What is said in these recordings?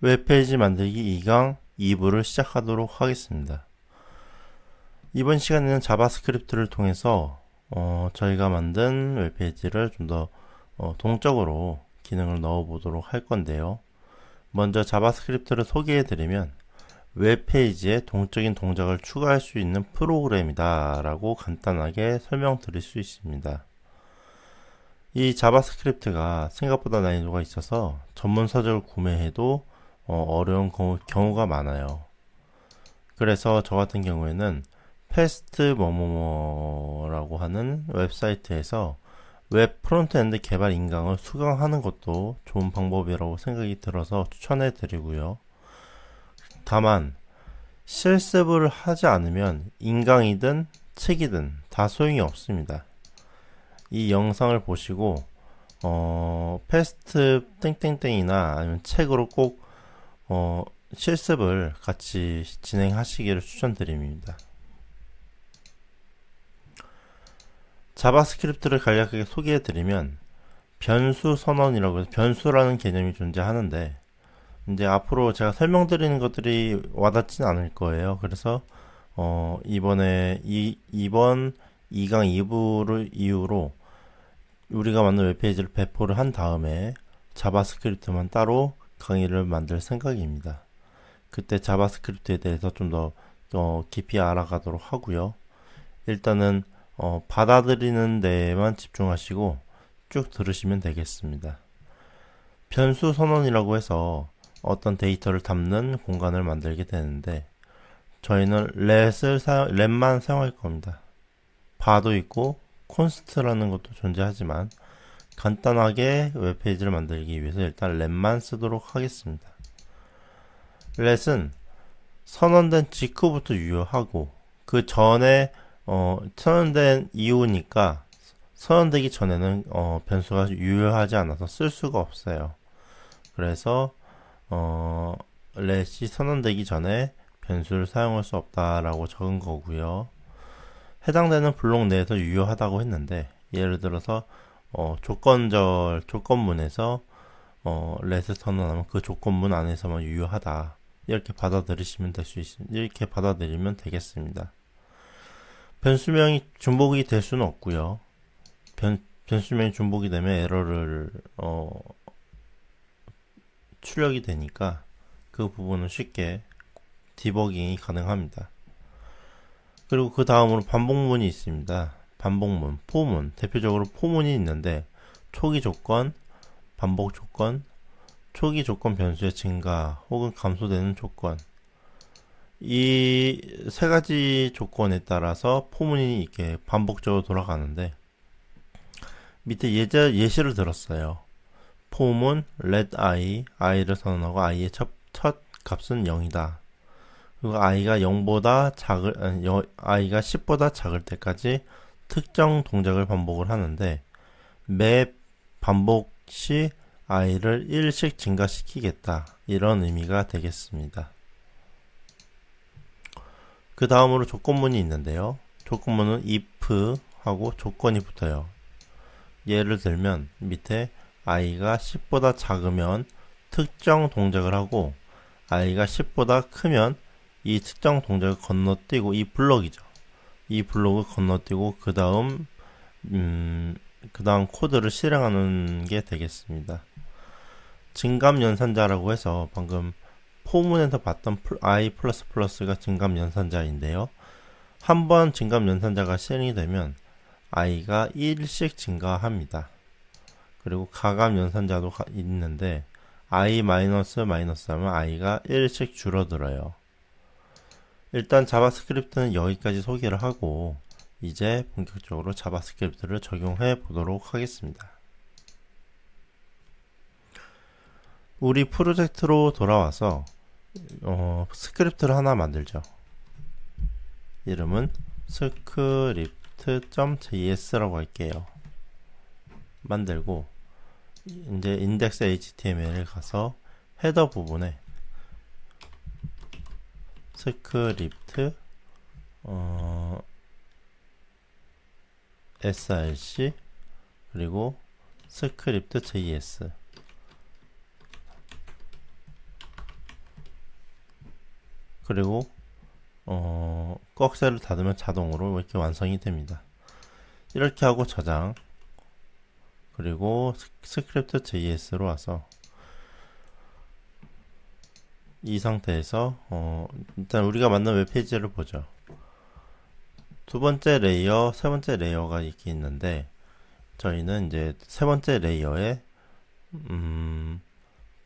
웹페이지 만들기 2강 2부를 시작하도록 하겠습니다. 이번 시간에는 자바스크립트를 통해서 저희가 만든 웹페이지를 좀 더 동적으로 기능을 넣어 보도록 할 건데요. 먼저 자바스크립트를 소개해 드리면 웹페이지에 동적인 동작을 추가할 수 있는 프로그램이다 라고 간단하게 설명드릴 수 있습니다. 이 자바스크립트가 생각보다 난이도가 있어서 전문 서적을 구매해도 어려운 경우가 많아요. 그래서 저 같은 경우에는 패스트 뭐뭐뭐라고 하는 웹사이트에서 웹 프론트엔드 개발 인강을 수강하는 것도 좋은 방법이라고 생각이 들어서 추천해 드리고요. 다만 실습을 하지 않으면 인강이든 책이든 다 소용이 없습니다. 이 영상을 보시고 패스트 땡땡땡이나 아니면 책으로 꼭 실습을 같이 진행하시기를 추천드립니다. 자바스크립트를 간략하게 소개해드리면 변수 선언이라고 해서 변수라는 개념이 존재하는데 이제 앞으로 제가 설명드리는 것들이 와닿지는 않을 거예요. 그래서 이번 2강 2부를 이후로 우리가 만든 웹페이지를 배포를 한 다음에 자바스크립트만 따로 강의를 만들 생각입니다. 그때 자바스크립트에 대해서 좀 더 깊이 알아가도록 하고요. 일단은 받아들이는 데에만 집중하시고 쭉 들으시면 되겠습니다. 변수 선언이라고 해서 어떤 데이터를 담는 공간을 만들게 되는데 저희는 렛만 사용할 겁니다. 바도 있고 콘스트라는 것도 존재하지만 간단하게 웹페이지를 만들기 위해서 일단 렛만 쓰도록 하겠습니다. 렛은 선언된 직후부터 유효하고 그 전에 선언된 이후니까 선언되기 전에는 변수가 유효하지 않아서 쓸 수가 없어요. 그래서 렛이 선언되기 전에 변수를 사용할 수 없다라고 적은 거고요. 해당되는 블록 내에서 유효하다고 했는데 예를 들어서 조건문에서 렛을 선언하면 그 조건문 안에서만 유효하다 이렇게 받아들이시면 될 수 있습니다. 이렇게 받아들이면 되겠습니다. 변수명이 중복이 될 수는 없고요. 변수명이 중복이 되면 에러를 출력이 되니까 그 부분은 쉽게 디버깅이 가능합니다. 그리고 그 다음으로 반복문이 있습니다. 반복문, 포문, 대표적으로 포문이 있는데 초기 조건, 반복 조건, 초기 조건 변수의 증가 혹은 감소되는 조건, 이 세 가지 조건에 따라서 포문이 이렇게 반복적으로 돌아가는데 밑에 예시를 들었어요. 포문 let i를 선언하고 i의 첫 값은 0이다. 그리고 i가 0보다 i가 10보다 작을 때까지 특정 동작을 반복을 하는데 매 반복 시 i를 1씩 증가시키겠다. 이런 의미가 되겠습니다. 그 다음으로 조건문이 있는데요. 조건문은 if 하고 조건이 붙어요. 예를 들면 밑에 i가 10보다 작으면 특정 동작을 하고 i가 10보다 크면 이 특정 동작을 건너뛰고 이 블럭이죠. 이 블럭을 건너뛰고 그 다음 코드를 실행하는 게 되겠습니다. 증감 연산자라고 해서 방금 포문에서 봤던 i++가 증감 연산자인데요. 한번 증감 연산자가 실행이 되면 i가 1씩 증가합니다. 그리고 가감 연산자도 있는데 i 하면 i가 1씩 줄어들어요. 일단 자바스크립트는 여기까지 소개를 하고 이제 본격적으로 자바스크립트를 적용해 보도록 하겠습니다. 우리 프로젝트로 돌아와서 스크립트를 하나 만들죠. 이름은 script.js라고 할게요. 만들고 이제 index.html에 가서 헤더 부분에 스크립트 src 그리고 script.js 그리고 꺽쇠를 닫으면 자동으로 이렇게 완성이 됩니다. 이렇게 하고 저장, 그리고 스크립트 JS로 와서 이 상태에서 일단 우리가 만든 웹페이지를 보죠. 두 번째 레이어, 세 번째 레이어가 이렇게 있는데, 저희는 이제 세 번째 레이어에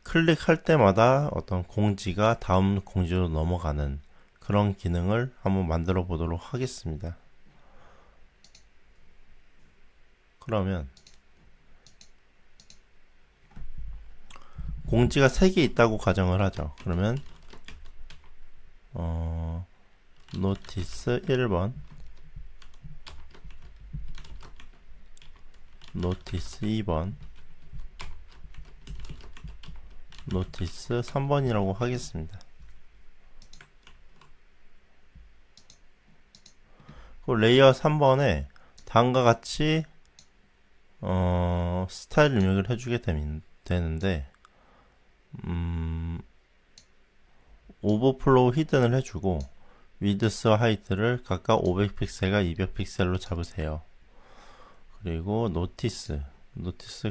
클릭할 때마다 어떤 공지가 다음 공지로 넘어가는 그런 기능을 한번 만들어 보도록 하겠습니다. 그러면 공지가 3개 있다고 가정을 하죠. 그러면 노티스 1번, 노티스 2번, 노티스 3번이라고 하겠습니다. 그 레이어 3번에 다음과 같이 스타일 입력을 해주게 되는데, 오버플로우 히든을 해주고 위드스와 하이트를 각각 500픽셀과 200픽셀로 잡으세요. 그리고 노티스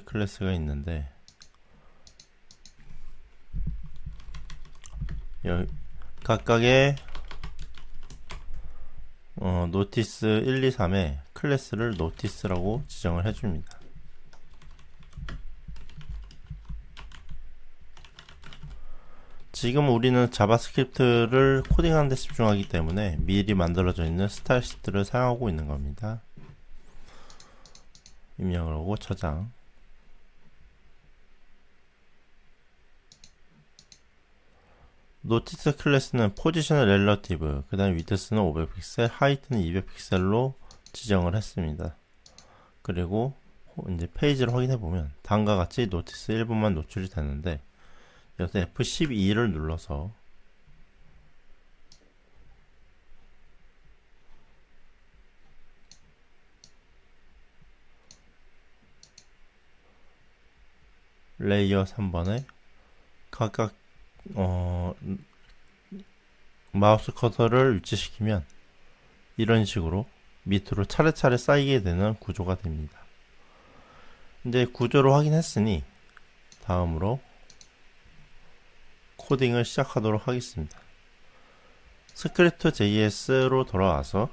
클래스가 있는데, 각각의 노티스 1, 2, 3에 클래스를 노티스라고 지정을 해줍니다. 지금 우리는 자바스크립트를 코딩하는 데 집중하기 때문에 미리 만들어져 있는 스타일 시트를 사용하고 있는 겁니다. 입력을 하고 저장. 노티스 클래스는 포지션 렐러티브, 그 다음에 위드스는 500픽셀, 하이트는 200픽셀로 지정을 했습니다. 그리고 이제 페이지를 확인해 보면 다음과 같이 노티스 1번만 노출이 되는데, 여기서 F12를 눌러서 레이어 3번에 각각 마우스 커서를 위치시키면 이런 식으로 밑으로 차례차례 쌓이게 되는 구조가 됩니다. 이제 구조를 확인했으니 다음으로 코딩을 시작하도록 하겠습니다. 스크립트 JS로 돌아와서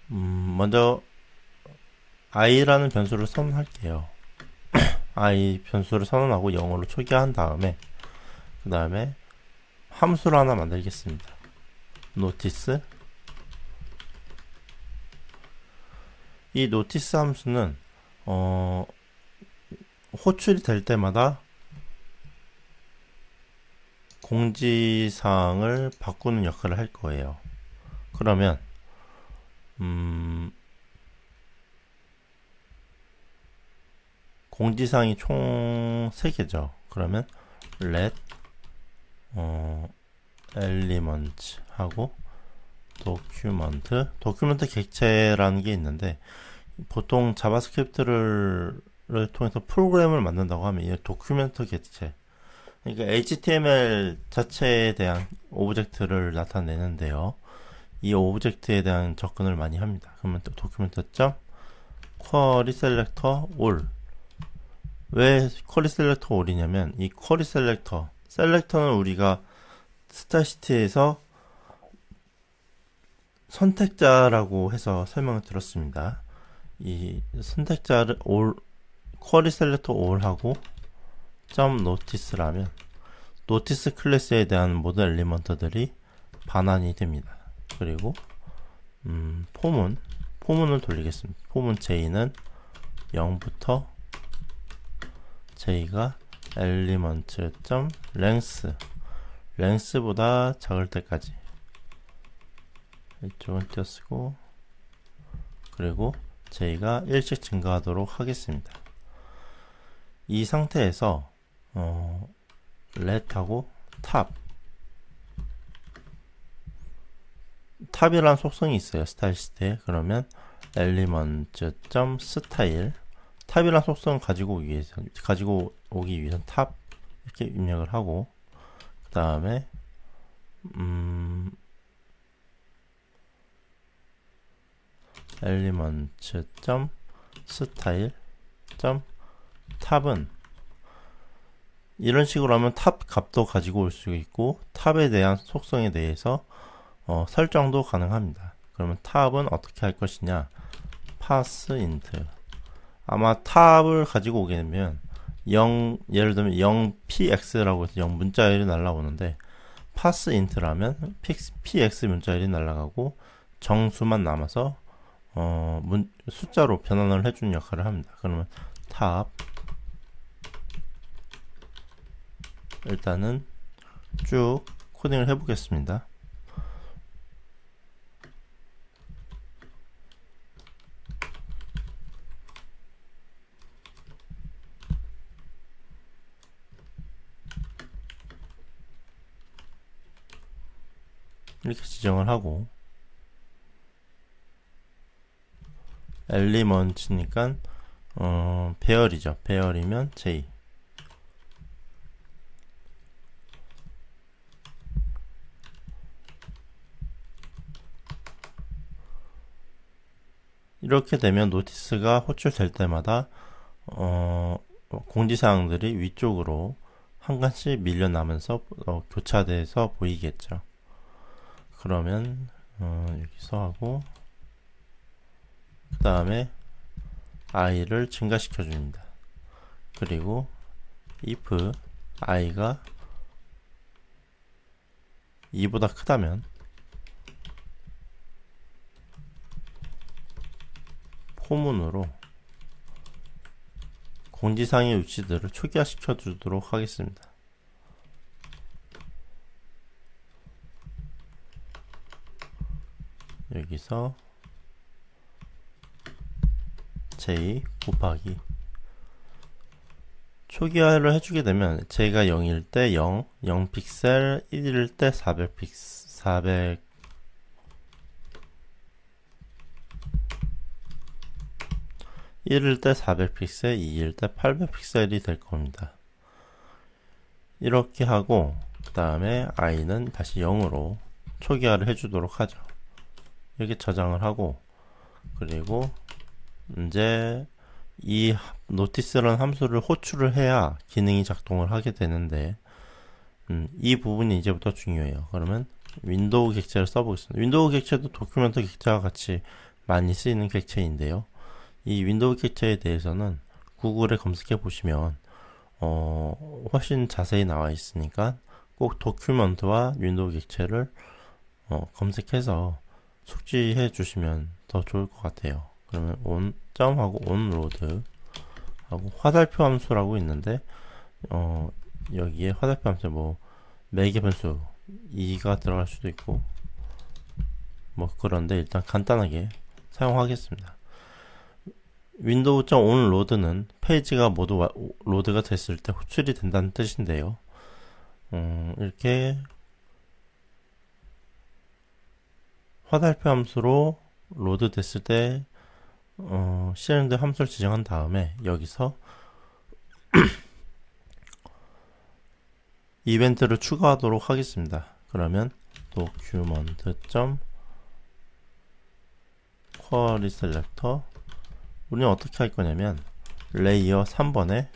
먼저 i라는 변수를 선언할게요. i 변수를 선언하고 0으로 초기화한 다음에 그 다음에 함수를 하나 만들겠습니다. 노티스. 이 노티스 함수는 호출이 될 때마다 공지사항을 바꾸는 역할을 할 거예요. 그러면 공지사항이 총 3개죠. 그러면 let element 하고 도큐멘트 객체라는 게 있는데, 보통 자바스크립트를 통해서 프로그램을 만든다고 하면 이 도큐멘트 객체, 그러니까 HTML 자체에 대한 오브젝트를 나타내는데요. 이 오브젝트에 대한 접근을 많이 합니다. 그러면 document.query selector all. 왜 쿼리 셀렉터 올이냐면, 이 쿼리 셀렉터는 우리가 스타시티에서 선택자라고 해서 설명을 들었습니다. 이 선택자를 쿼리 셀렉터 올하고 .notice라면 노티스 클래스에 대한 모든 엘리먼트들이 반환이 됩니다. 그리고 포문을 돌리겠습니다. 포문 j는 0부터 j가 length보다 작을 때까지, 이쪽은 띄어쓰고, 그리고 j가 1씩 증가하도록 하겠습니다. 이 상태에서 let하고 탑이라는 속성이 있어요. 스타일 시트에. 그러면 element.style, 탑이라는 속성을 가지고 오기 위해서 탑 이렇게 입력을 하고, 그 다음에 엘리먼트 점 스타일 점 탑은 이런 식으로 하면 탑 값도 가지고 올 수 있고 탑에 대한 속성에 대해서 설정도 가능합니다. 그러면 탑은 어떻게 할 것이냐, pass int. 아마 탑을 가지고 오게 되면 0, 예를 들면 0px라고 해서 0 문자열이 날라오는데 pass int라면 px 문자열이 날아가고 정수만 남아서 숫자로 변환을 해주는 역할을 합니다. 그러면 탑, 일단은 쭉 코딩을 해보겠습니다. 이렇게 지정을 하고 엘리먼츠니까 배열이죠. 배열이면 j. 이렇게 되면 노티스가 호출될 때마다 공지사항들이 위쪽으로 한 칸씩 밀려나면서 교차돼서 보이겠죠. 그러면 여기서 하고 그 다음에 i를 증가시켜 줍니다. 그리고 if i가 2보다 크다면 포문으로 공지사항의 위치들을 초기화시켜 주도록 하겠습니다. 여기서 j 곱하기 초기화를 해주게 되면 j가 0일 때 0, 0픽셀, 1일 때 400, 1일 때 400픽셀, 2일 때 800픽셀이 될 겁니다. 이렇게 하고 그 다음에 i는 다시 0으로 초기화를 해주도록 하죠. 이렇게 저장을 하고, 그리고 이제 이 노티스라는 함수를 호출을 해야 기능이 작동을 하게 되는데 이 부분이 이제부터 중요해요. 그러면 윈도우 객체를 써보겠습니다. 윈도우 객체도 도큐멘트 객체와 같이 많이 쓰이는 객체인데요. 이 윈도우 객체에 대해서는 구글에 검색해 보시면 훨씬 자세히 나와 있으니까 꼭 도큐먼트와 윈도우 객체를 검색해서 숙지해 주시면 더 좋을 것 같아요. 그러면 on 점하고 on 로드 하고 화살표 함수라고 있는데 여기에 화살표 함수 뭐 매개 변수 2가 들어갈 수도 있고 뭐 그런데 일단 간단하게 사용하겠습니다. 윈도우.on 로드는 페이지가 모두 로드가 됐을 때 호출이 된다는 뜻인데요. 이렇게 화살표 함수로 로드 됐을 때 실행된 함수를 지정한 다음에 여기서 이벤트를 추가하도록 하겠습니다. 그러면 document.query selector 우리는 어떻게 할 거냐면 레이어 3번에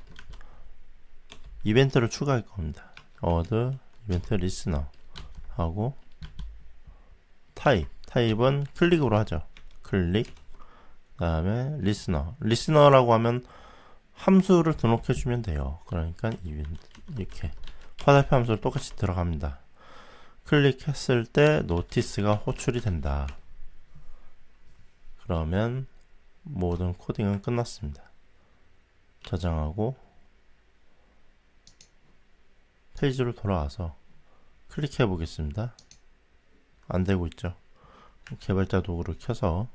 이벤트를 추가할 겁니다. add 이벤트 listener 하고 타입은 클릭으로 하죠. 클릭 그 다음에 리스너라고 하면 함수를 등록해 주면 돼요. 그러니까 이렇게 화살표 함수를 똑같이 들어갑니다. 클릭했을 때 노티스가 호출이 된다. 그러면 모든 코딩은 끝났습니다. 저장하고 페이지로 돌아와서 클릭해 보겠습니다. 안되고 있죠. 개발자 도구를 켜서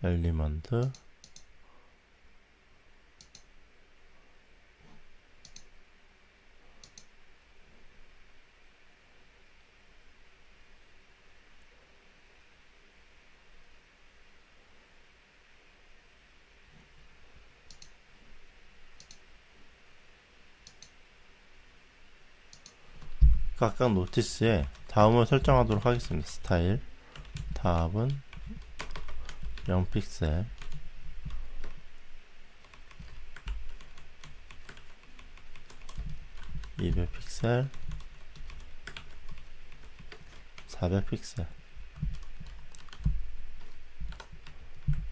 엘리먼트 각각 노티스에 다음을 설정하도록 하겠습니다. 스타일 탑은 0픽셀, 200픽셀, 400픽셀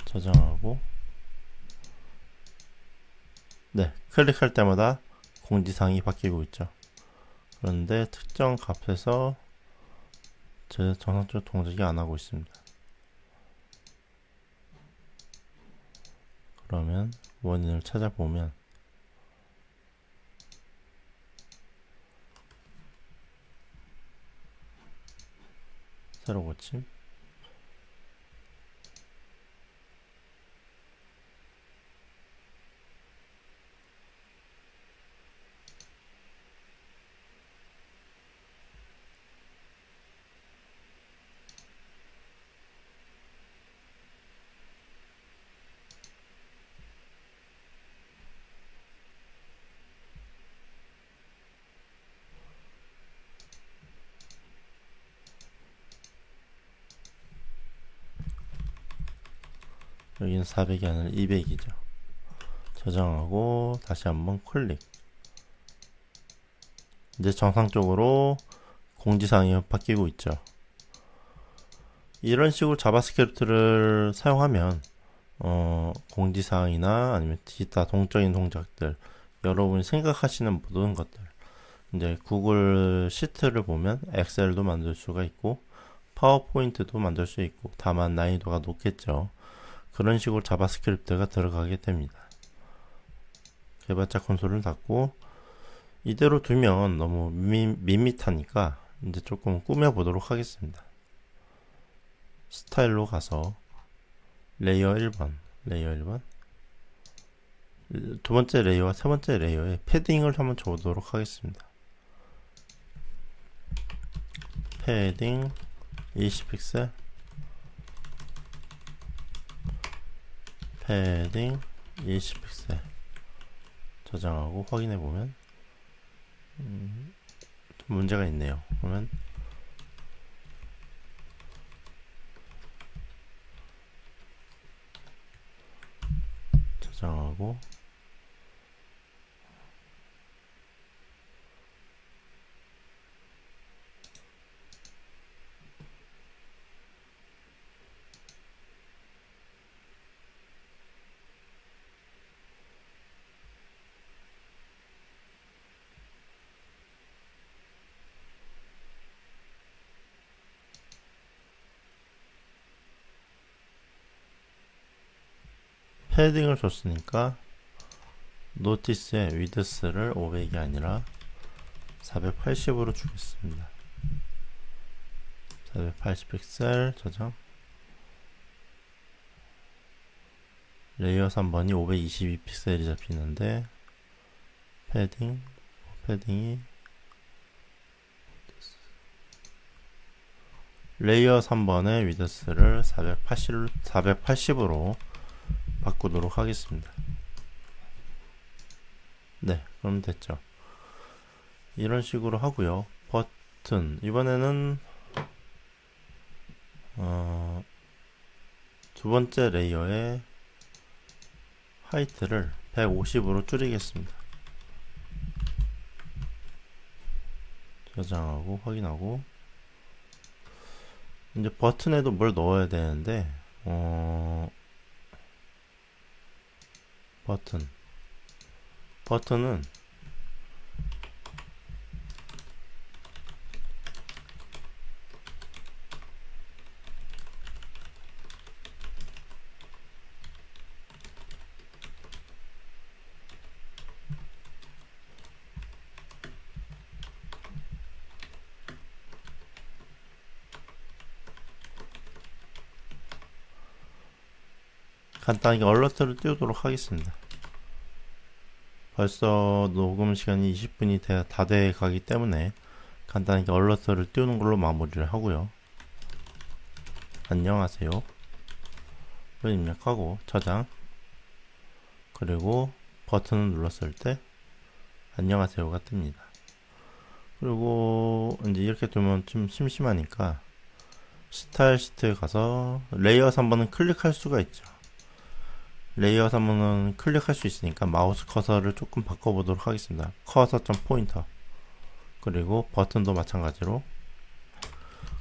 저장하고, 네, 클릭할 때마다 공지사항이 바뀌고 있죠. 그런데 특정 값에서 제 정상적으로 동작이 안 하고 있습니다. 그러면 원인을 찾아보면 새로 고침, 여기는 400이 아니라 200이죠. 저장하고 다시 한번 클릭. 이제 정상적으로 공지사항이 바뀌고 있죠. 이런 식으로 자바스크립트를 사용하면 공지사항이나 아니면 기타 동적인 동작들, 여러분이 생각하시는 모든 것들, 이제 구글 시트를 보면 엑셀도 만들 수가 있고 파워포인트도 만들 수 있고, 다만 난이도가 높겠죠. 그런 식으로 자바스크립트가 들어가게 됩니다. 개발자 콘솔을 닫고, 이대로 두면 너무 밋밋하니까 이제 조금 꾸며 보도록 하겠습니다. 스타일로 가서 레이어 1번, 두 번째 레이어와 세 번째 레이어에 패딩을 한번 줘보도록 하겠습니다. 패딩 20픽셀, 패딩 20픽셀 저장하고 확인해보면 좀 문제가 있네요. 그러면 저장하고 패딩을 줬으니까 노티스의 위드스를 500이 아니라 480으로 주겠습니다. 480픽셀 저장. 레이어 3번이 522픽셀이 잡히는데 패딩이 레이어 3번의 위드스를 480으로 바꾸도록 하겠습니다. 네, 그럼 됐죠. 이런 식으로 하고요. 버튼, 이번에는 두 번째 레이어의 하이트를 150으로 줄이겠습니다. 저장하고 확인하고, 이제 버튼에도 뭘 넣어야 되는데 버튼은 간단하게 얼러트를 띄우도록 하겠습니다. 벌써 녹음 시간이 20분이 다 돼 가기 때문에 간단하게 얼러트를 띄우는 걸로 마무리를 하고요. 안녕하세요 를 입력하고 저장, 그리고 버튼을 눌렀을 때 안녕하세요가 뜹니다. 그리고 이제 이렇게 두면 좀 심심하니까 스타일 시트에 가서 레이어 3번은 클릭할 수가 있죠. 레이어 3번은 클릭할 수 있으니까 마우스 커서를 조금 바꿔보도록 하겠습니다. 커서 점 포인터. 그리고 버튼도 마찬가지로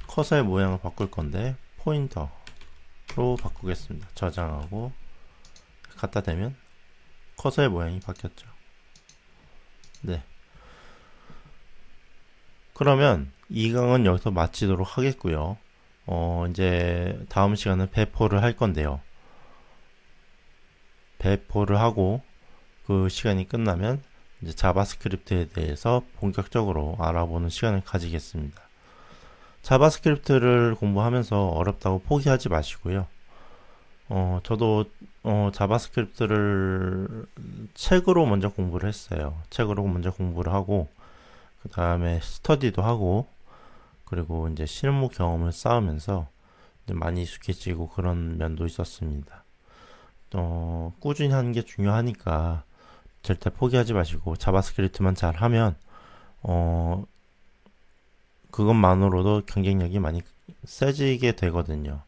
커서의 모양을 바꿀 건데 포인터로 바꾸겠습니다. 저장하고 갖다 대면 커서의 모양이 바뀌었죠. 네. 그러면 이 강은 여기서 마치도록 하겠고요. 이제 다음 시간은 배포를 할 건데요. 배포를 하고 그 시간이 끝나면 이제 자바스크립트에 대해서 본격적으로 알아보는 시간을 가지겠습니다. 자바스크립트를 공부하면서 어렵다고 포기하지 마시고요. 저도 자바스크립트를 책으로 먼저 공부를 했어요. 책으로 먼저 공부를 하고 그 다음에 스터디도 하고 그리고 이제 실무 경험을 쌓으면서 이제 많이 익숙해지고 그런 면도 있었습니다. 꾸준히 하는 게 중요하니까 절대 포기하지 마시고 자바스크립트만 잘하면 그것만으로도 경쟁력이 많이 세지게 되거든요.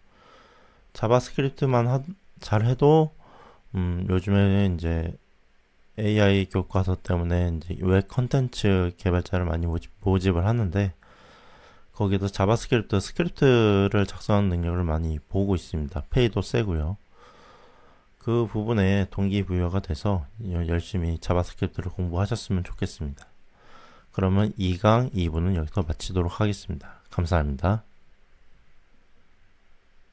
자바스크립트만 잘해도 요즘에 이제 AI 교과서 때문에 이제 웹 컨텐츠 개발자를 많이 모집을 하는데 거기도 자바스크립트 스크립트를 작성하는 능력을 많이 보고 있습니다. 페이도 세고요. 그 부분에 동기부여가 돼서 열심히 자바스크립트를 공부하셨으면 좋겠습니다. 그러면 2강 2부는 여기서 마치도록 하겠습니다. 감사합니다.